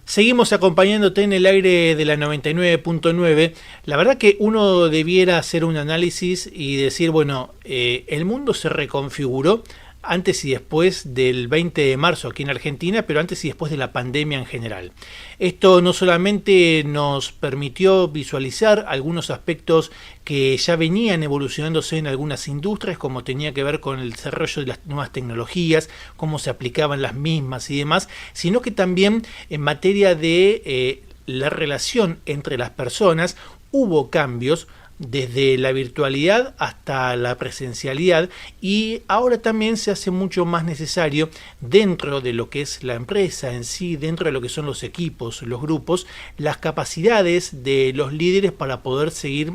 Seguimos acompañándote en el aire de la 99.9. La verdad que uno debiera hacer un análisis y decir, bueno, el mundo se reconfiguró antes y después del 20 de marzo aquí en Argentina, pero antes y después de la pandemia en general. Esto no solamente nos permitió visualizar algunos aspectos que ya venían evolucionándose en algunas industrias, como tenía que ver con el desarrollo de las nuevas tecnologías, cómo se aplicaban las mismas y demás, sino que también en materia de la relación entre las personas hubo cambios desde la virtualidad hasta la presencialidad, y ahora también se hace mucho más necesario dentro de lo que es la empresa en sí, dentro de lo que son los equipos, los grupos, las capacidades de los líderes para poder seguir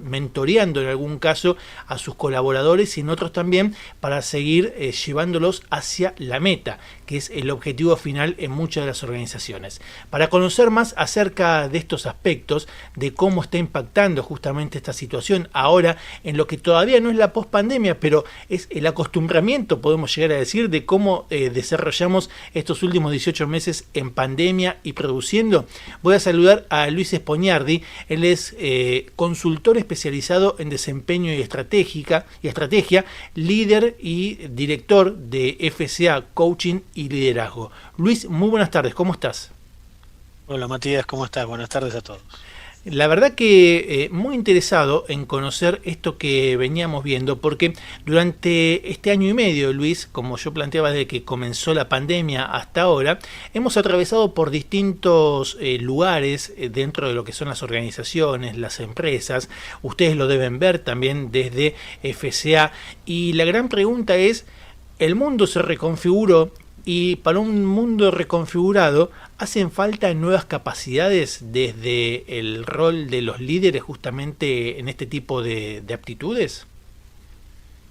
mentoreando en algún caso a sus colaboradores, y en otros también para seguir llevándolos hacia la meta, que es el objetivo final en muchas de las organizaciones. Para conocer más acerca de estos aspectos, de cómo está impactando justamente esta situación ahora en lo que todavía no es la pospandemia, pero es el acostumbramiento, podemos llegar a decir, de cómo desarrollamos estos últimos 18 meses en pandemia y produciendo, voy a saludar a Luis Espoñardi. Él es consultor especializado en desempeño y estrategia, líder y director de FCA Coaching y Liderazgo. Luis, muy buenas tardes, ¿cómo estás? Hola Matías, ¿cómo estás? Buenas tardes a todos. La verdad que muy interesado en conocer esto que veníamos viendo, porque durante este año y medio, Luis, como yo planteaba desde que comenzó la pandemia hasta ahora, hemos atravesado por distintos lugares dentro de lo que son las organizaciones, las empresas. Ustedes lo deben ver también desde FCA, y la gran pregunta es, ¿el mundo se reconfiguró? Y para un mundo reconfigurado, ¿hacen falta nuevas capacidades desde el rol de los líderes justamente en este tipo de aptitudes?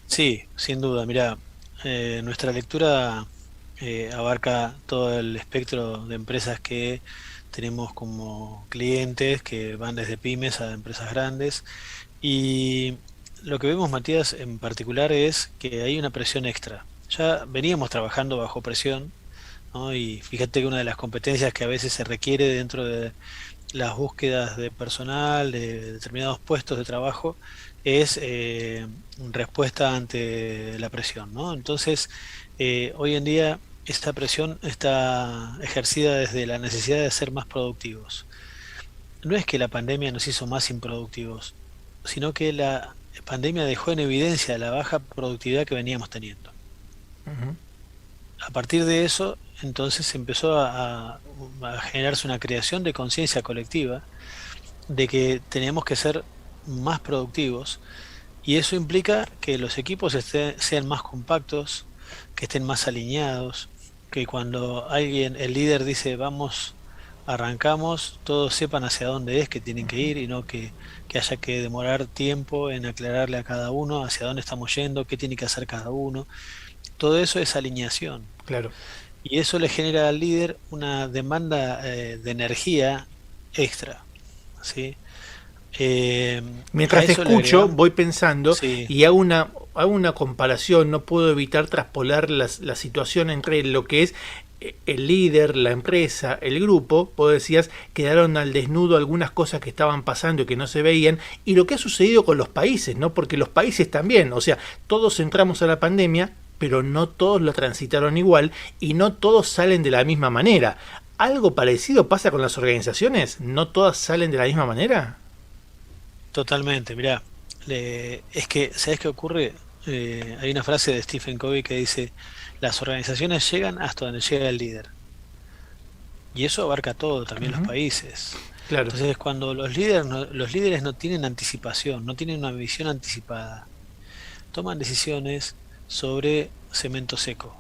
Sí, sin duda, mira, nuestra lectura abarca todo el espectro de empresas que tenemos como clientes, que van desde pymes a empresas grandes, y lo que vemos, Matías, en particular es que hay una presión extra. Ya veníamos trabajando bajo presión, ¿no? Y fíjate que una de las competencias que a veces se requiere dentro de las búsquedas de personal, de determinados puestos de trabajo, es respuesta ante la presión, ¿no? Entonces, hoy en día esta presión está ejercida desde la necesidad de ser más productivos. No es que la pandemia nos hizo más improductivos, sino que la pandemia dejó en evidencia la baja productividad que veníamos teniendo. Ujú. A partir de eso, entonces empezó a generarse una creación de conciencia colectiva de que tenemos que ser más productivos, y eso implica que los equipos sean más compactos, que estén más alineados, que cuando alguien, el líder dice vamos, arrancamos, todos sepan hacia dónde es que tienen que ir, y no que haya que demorar tiempo en aclararle a cada uno hacia dónde estamos yendo, qué tiene que hacer cada uno. Todo eso es alineación. Claro. Y eso le genera al líder una demanda de energía extra, ¿sí? Eh, a Mientras te eso le escucho, agregamos, voy pensando sí, y hago una comparación, no puedo evitar traspolar la situación entre lo que es el líder, la empresa, el grupo. Vos decías, quedaron al desnudo algunas cosas que estaban pasando y que no se veían, y lo que ha sucedido con los países, ¿no? Porque los países también, o sea, todos entramos a la pandemia, pero no todos lo transitaron igual y no todos salen de la misma manera. ¿Algo parecido pasa con las organizaciones? ¿No todas salen de la misma manera? totalmente. Mirá, es que, ¿sabes qué ocurre? Hay una frase de Stephen Covey que dice, las organizaciones llegan hasta donde llega el líder. Y eso abarca todo, también los Ujú. países. Claro. Entonces, cuando los líderes no tienen anticipación, no tienen una visión anticipada, toman decisiones sobre cemento seco,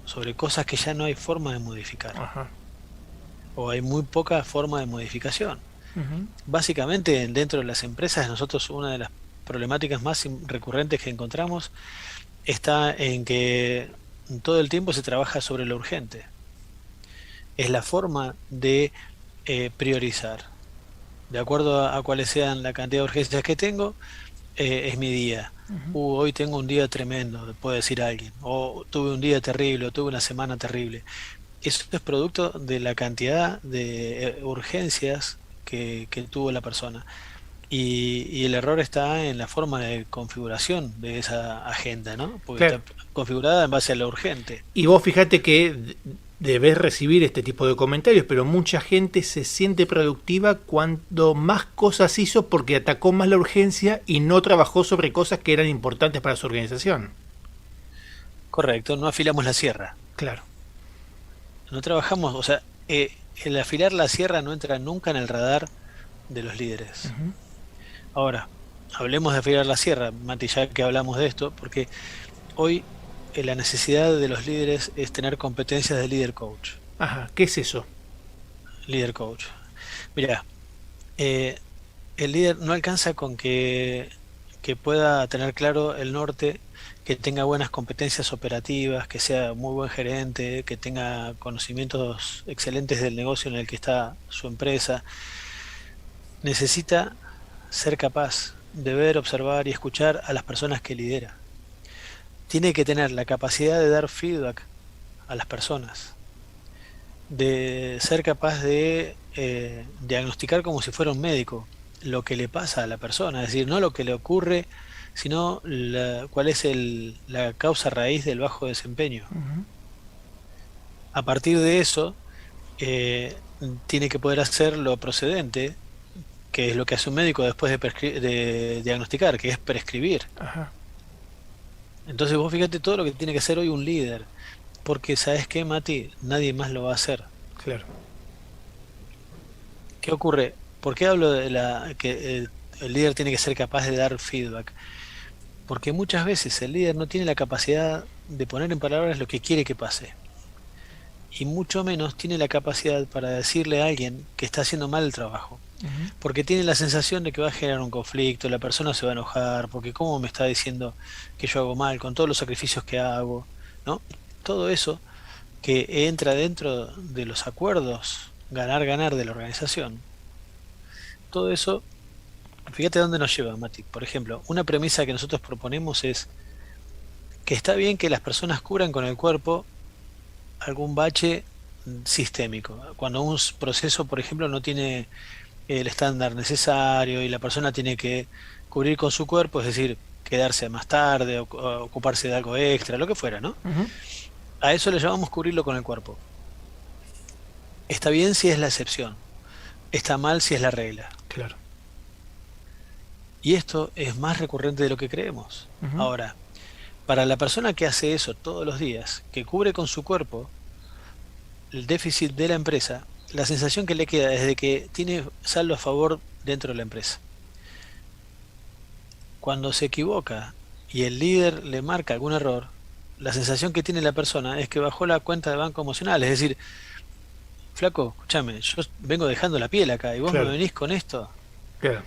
sobre cosas que ya no hay forma de modificar, Ajá. o hay muy poca forma de modificación. Ujú. Básicamente, dentro de las empresas, nosotros una de las problemáticas más recurrentes que encontramos está en que todo el tiempo se trabaja sobre lo urgente. Es la forma de priorizar. De acuerdo a cuáles sean la cantidad de urgencias que tengo, es mi día. Ujú. Hoy tengo un día tremendo, puede decir alguien. O tuve un día terrible, o tuve una semana terrible. eso es producto de la cantidad de urgencias que tuvo la persona. Y el error está en la forma de configuración de esa agenda, ¿no? Porque Claro. está configurada en base a lo urgente. Y vos fíjate que debes recibir este tipo de comentarios, pero mucha gente se siente productiva cuando más cosas hizo porque atacó más la urgencia y no trabajó sobre cosas que eran importantes para su organización. Correcto, no afilamos la sierra. Claro. No trabajamos, o sea, el afilar la sierra no entra nunca en el radar de los líderes. Ujú. Ahora, hablemos de afilar la sierra, Mati, ya que hablamos de esto, porque hoy la necesidad de los líderes es tener competencias de líder coach. Ajá, ¿qué es eso? Líder coach. Mira, eh, el líder no alcanza con que pueda tener claro el norte, que tenga buenas competencias operativas, que sea muy buen gerente, que tenga conocimientos excelentes del negocio en el que está su empresa. Necesita ser capaz de ver, observar y escuchar a las personas que lidera. Tiene que tener la capacidad de dar feedback a las personas, de ser capaz de diagnosticar como si fuera un médico lo que le pasa a la persona, es decir, no lo que le ocurre, sino cuál es la causa raíz del bajo desempeño. Ujú. A partir de eso, eh, tiene que poder hacer lo procedente, que es lo que hace un médico después de diagnosticar, que es prescribir. Ajá, Entonces vos fíjate todo lo que tiene que hacer hoy un líder, porque ¿sabes qué, Mati? Nadie más lo va a hacer. claro. ¿Qué ocurre? ¿Por qué hablo de que el líder tiene que ser capaz de dar feedback? Porque muchas veces el líder no tiene la capacidad de poner en palabras lo que quiere que pase. Y mucho menos tiene la capacidad para decirle a alguien que está haciendo mal el trabajo. Ujú. Porque tiene la sensación de que va a generar un conflicto, la persona se va a enojar, porque cómo me está diciendo que yo hago mal con todos los sacrificios que hago, ¿no? Todo eso que entra dentro de los acuerdos ganar-ganar de la organización. Todo eso, fíjate dónde nos lleva, Mati. Por ejemplo, una premisa que nosotros proponemos es que está bien que las personas curan con el cuerpo algún bache sistémico. Cuando un proceso, por ejemplo, no tiene el estándar necesario y la persona tiene que cubrir con su cuerpo, es decir, quedarse más tarde o ocuparse de algo extra, lo que fuera, ¿no? Ujú. A eso le llamamos cubrirlo con el cuerpo. Está bien si es la excepción, está mal si es la regla. Claro. Y esto es más recurrente de lo que creemos. Ujú. Ahora, para la persona que hace eso todos los días, que cubre con su cuerpo el déficit de la empresa, la sensación que le queda es de que tiene saldo a favor dentro de la empresa. Cuando se equivoca y el líder le marca algún error, la sensación que tiene la persona es que bajó la cuenta de banco emocional. Es decir, flaco, escúchame, yo vengo dejando la piel acá y vos me Claro. venís con esto. Claro.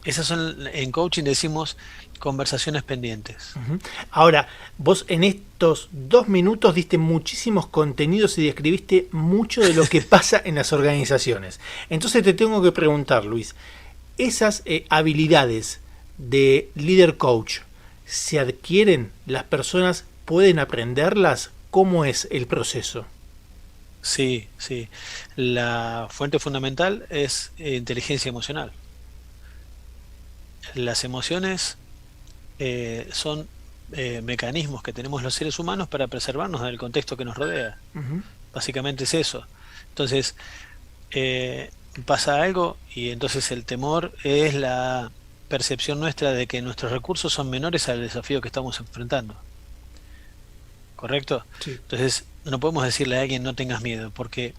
Esas son, en coaching decimos, conversaciones pendientes. Ujú. Ahora, vos en estos 2 minutos diste muchísimos contenidos y describiste mucho de lo que pasa en las organizaciones. Entonces te tengo que preguntar, Luis, ¿esas habilidades de líder coach se adquieren? ¿Las personas pueden aprenderlas? ¿Cómo es el proceso? Sí, sí. La fuente fundamental es inteligencia emocional. Las emociones son mecanismos que tenemos los seres humanos para preservarnos del contexto que nos rodea. Ujú. Básicamente es eso. Entonces, eh, pasa algo y entonces el temor es la percepción nuestra de que nuestros recursos son menores al desafío que estamos enfrentando. ¿Correcto? Sí. Entonces, no podemos decirle a alguien no tengas miedo, porque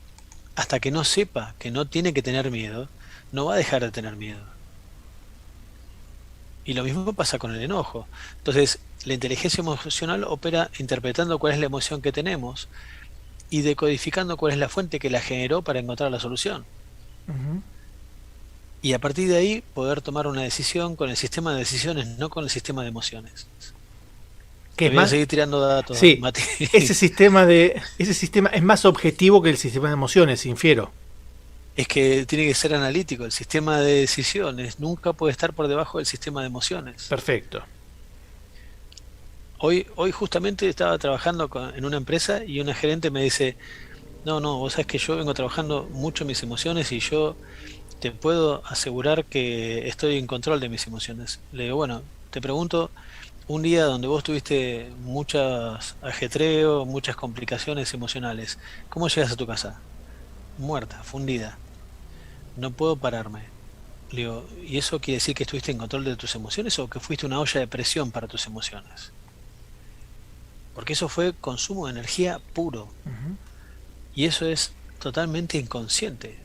hasta que no sepa que no tiene que tener miedo, no va a dejar de tener miedo. Y lo mismo pasa con el enojo. Entonces, la inteligencia emocional opera interpretando cuál es la emoción que tenemos y decodificando cuál es la fuente que la generó para encontrar la solución. Ujú. Y a partir de ahí poder tomar una decisión con el sistema de decisiones, no con el sistema de emociones. ¿Qué Te es voy a más? seguir tirando datos, Sí, Mati. ese sistema es más objetivo que el sistema de emociones, infiero. Es que tiene que ser analítico. El sistema de decisiones nunca puede estar por debajo del sistema de emociones. Perfecto. Hoy justamente estaba trabajando en una empresa y una gerente me dice, no, no, vos sabés que yo vengo trabajando mucho mis emociones y yo te puedo asegurar que estoy en control de mis emociones. Le digo, bueno, te pregunto, un día donde vos tuviste muchas ajetreo, muchas complicaciones emocionales, ¿cómo llegas a tu casa? Muerta, fundida, no puedo pararme. Le digo, ¿y eso quiere decir que estuviste en control de tus emociones o que fuiste una olla de presión para tus emociones? Porque eso fue consumo de energía puro Ujú. y eso es totalmente inconsciente.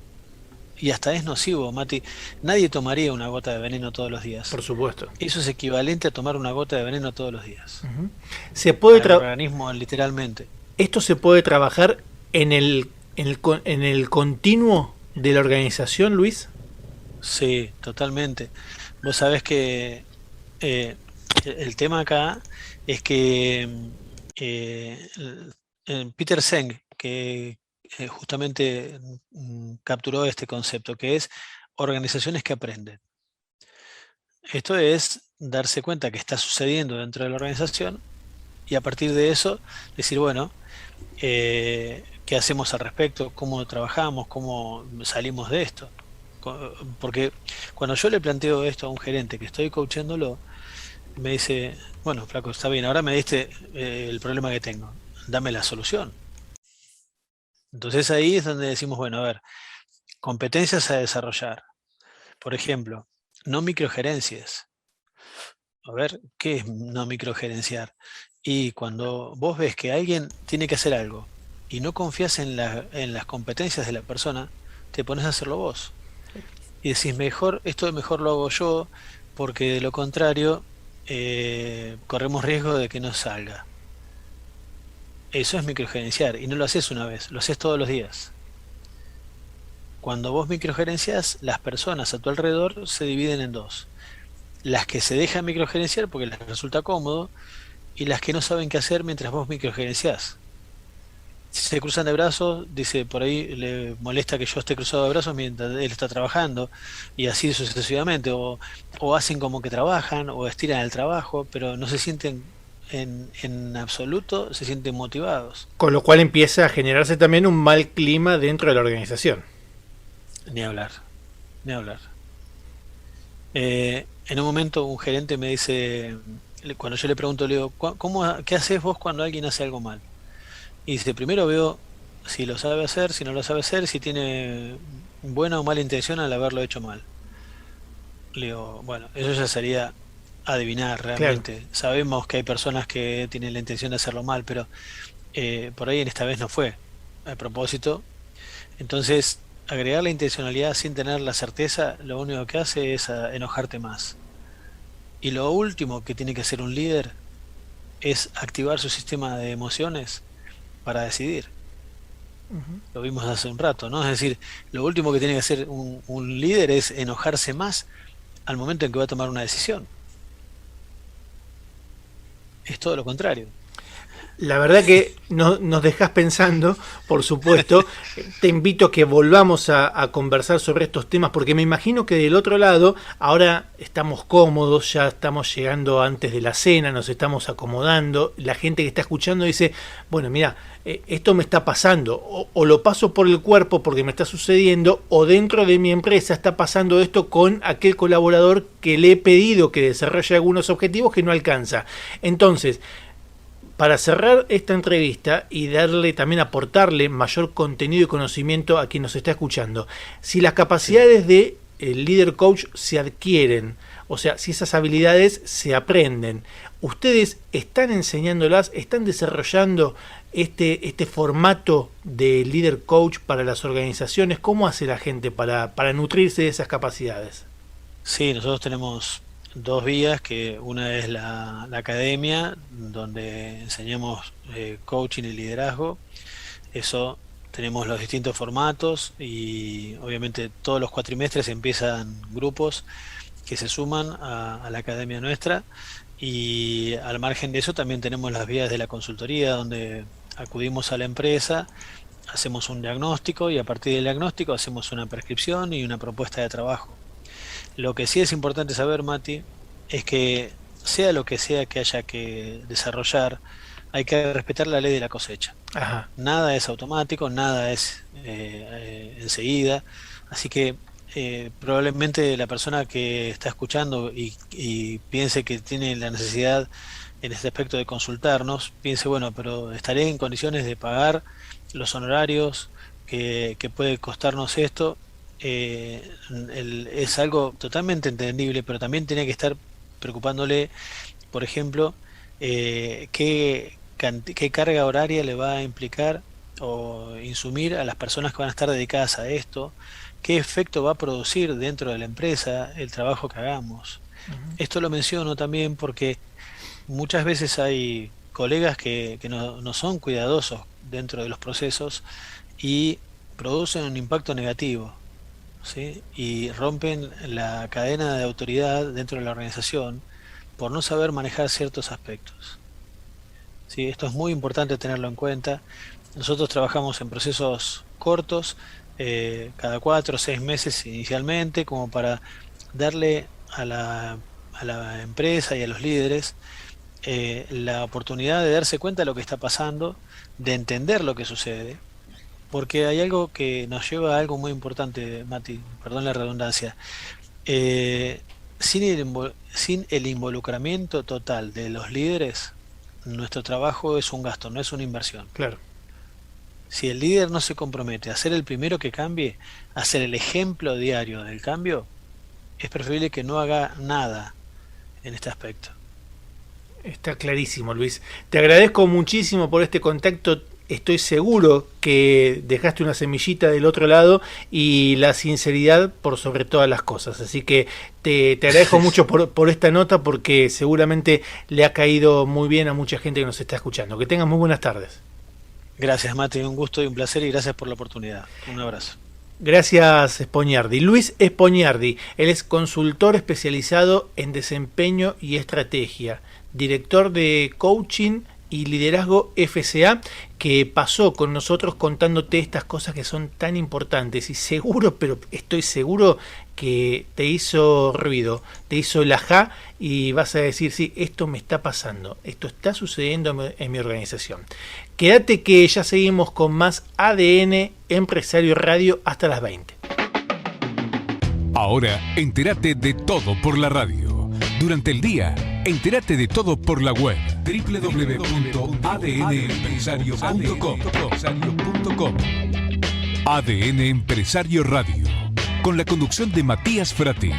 Y hasta es nocivo, Mati. Nadie tomaría una gota de veneno todos los Por días. supuesto. Eso es equivalente a tomar una gota de veneno todos los días. Ujú. Se puede Para el tra- organismo, literalmente. Esto se puede trabajar en el continuo de la organización, Luis. Sí, totalmente. Vos sabés que eh, el tema acá es que Peter Senge, que justamente capturó este concepto, que es organizaciones que aprenden. Esto es darse cuenta que está sucediendo dentro de la organización y a partir de eso decir, bueno, qué hacemos al respecto, cómo trabajamos, cómo salimos de esto. Porque cuando yo le planteo esto a un gerente que estoy coachándolo, me dice, bueno, flaco, está bien, ahora me diste el problema que tengo, dame la solución. Entonces ahí es donde decimos, bueno, a ver, competencias a desarrollar. Por ejemplo, no microgerencias. A ver, ¿qué es no microgerenciar? Y cuando vos ves que alguien tiene que hacer algo y no confías en las competencias de la persona, te pones a hacerlo vos. Y decís, mejor, esto mejor lo hago yo, porque de lo contrario, corremos riesgo de que no salga. Eso es microgerenciar, y no lo haces una vez, lo haces todos los días. Cuando vos microgerencias, las personas a tu alrededor se dividen en dos. Las que se dejan microgerenciar porque les resulta cómodo, y las que no saben qué hacer mientras vos microgerenciás. Si se cruzan de brazos, dice, por ahí le molesta que yo esté cruzado de brazos mientras él está trabajando, y así sucesivamente, o hacen como que trabajan, o estiran el trabajo, pero no se sienten en absoluto, se sienten motivados. Con lo cual empieza a generarse también un mal clima dentro de la organización. Ni hablar, ni hablar. En un momento un gerente me dice, cuando yo le pregunto, le digo, ¿qué haces vos cuando alguien hace algo mal? Y dice, primero veo si lo sabe hacer, si no lo sabe hacer, si tiene buena o mala intención al haberlo hecho mal. Le digo, bueno, eso ya sería adivinar Claro. realmente. Sabemos que hay personas que tienen la intención de hacerlo mal, pero por ahí en esta vez no fue a propósito. Entonces, agregar la intencionalidad sin tener la certeza, lo único que hace es enojarte más. Y lo último que tiene que hacer un líder es activar su sistema de emociones para decidir. Ujú. Lo vimos hace un rato, ¿no? Es decir, lo último que tiene que hacer un líder es enojarse más al momento en que va a tomar una decisión. Es todo lo contrario. La verdad que nos dejas pensando, por supuesto. Te invito a que volvamos a conversar sobre estos temas, porque me imagino que del otro lado, ahora estamos cómodos, ya estamos llegando antes de la cena, nos estamos acomodando. La gente que está escuchando dice, bueno, mira, esto me está pasando, o lo paso por el cuerpo porque me está sucediendo, o dentro de mi empresa está pasando esto con aquel colaborador que le he pedido que desarrolle algunos objetivos que no alcanza. Entonces, para cerrar esta entrevista y darle también aportarle mayor contenido y conocimiento a quien nos está escuchando, si las Sí. capacidades de el líder coach se adquieren, o sea, si esas habilidades se aprenden, ustedes están enseñándolas, están desarrollando este formato de líder coach para las organizaciones. ¿Cómo hace la gente para nutrirse de esas capacidades? Sí, nosotros tenemos dos vías, que una es la academia, donde enseñamos coaching y liderazgo. Eso tenemos los distintos formatos y obviamente todos los cuatrimestres empiezan grupos que se suman a la academia nuestra y al margen de eso también tenemos las vías de la consultoría donde acudimos a la empresa, hacemos un diagnóstico y a partir del diagnóstico hacemos una prescripción y una propuesta de trabajo. Lo que sí es importante saber, Mati, es que sea lo que sea que haya que desarrollar, hay que respetar la ley de la cosecha. Ajá. Nada es automático, nada es enseguida, así que probablemente la persona que está escuchando y piense que tiene la necesidad en este aspecto de consultarnos, piense, bueno, pero estaré en condiciones de pagar los honorarios que puede costarnos esto. Es algo totalmente entendible, pero también tiene que estar preocupándole, por ejemplo, qué carga horaria le va a implicar o insumir a las personas que van a estar dedicadas a esto, qué efecto va a producir dentro de la empresa el trabajo que hagamos. Ujú. Esto lo menciono también porque muchas veces hay colegas que no son cuidadosos dentro de los procesos y producen un impacto negativo, ¿sí? Y rompen la cadena de autoridad dentro de la organización por no saber manejar ciertos aspectos. ¿Sí? Esto es muy importante tenerlo en cuenta. Nosotros trabajamos en procesos cortos, cada 4 o 6 meses inicialmente, como para darle a la empresa y a los líderes la oportunidad de darse cuenta de lo que está pasando, de entender lo que sucede, porque hay algo que nos lleva a algo muy importante, Mati, perdón la redundancia. Eh, sin el involucramiento total de los líderes, nuestro trabajo es un gasto, no es una inversión. Claro. Si el líder no se compromete a ser el primero que cambie, a ser el ejemplo diario del cambio, es preferible que no haga nada en este aspecto. Está clarísimo, Luis. Te agradezco muchísimo por este contacto. Estoy seguro que dejaste una semillita del otro lado y la sinceridad por sobre todas las cosas. Así que te agradezco mucho por esta nota porque seguramente le ha caído muy bien a mucha gente que nos está escuchando. Que tengas muy buenas tardes. Gracias, Mati, un gusto y un placer y gracias por la oportunidad. Un abrazo. Gracias, Espoñardi. Luis Espoñardi, él es consultor especializado en desempeño y estrategia, director de coaching y liderazgo FCA, que pasó con nosotros contándote estas cosas que son tan importantes y seguro, pero estoy seguro que te hizo ruido, te hizo el ajá y vas a decir, sí, esto me está pasando, esto está sucediendo en mi organización. Quédate que ya seguimos con más ADN Empresario Radio hasta las 20. Ahora, entérate de todo por la radio. Durante el día, entérate de todo por la web www.adnempresario.com. ADN Empresario Radio, con la conducción de Matías Frati.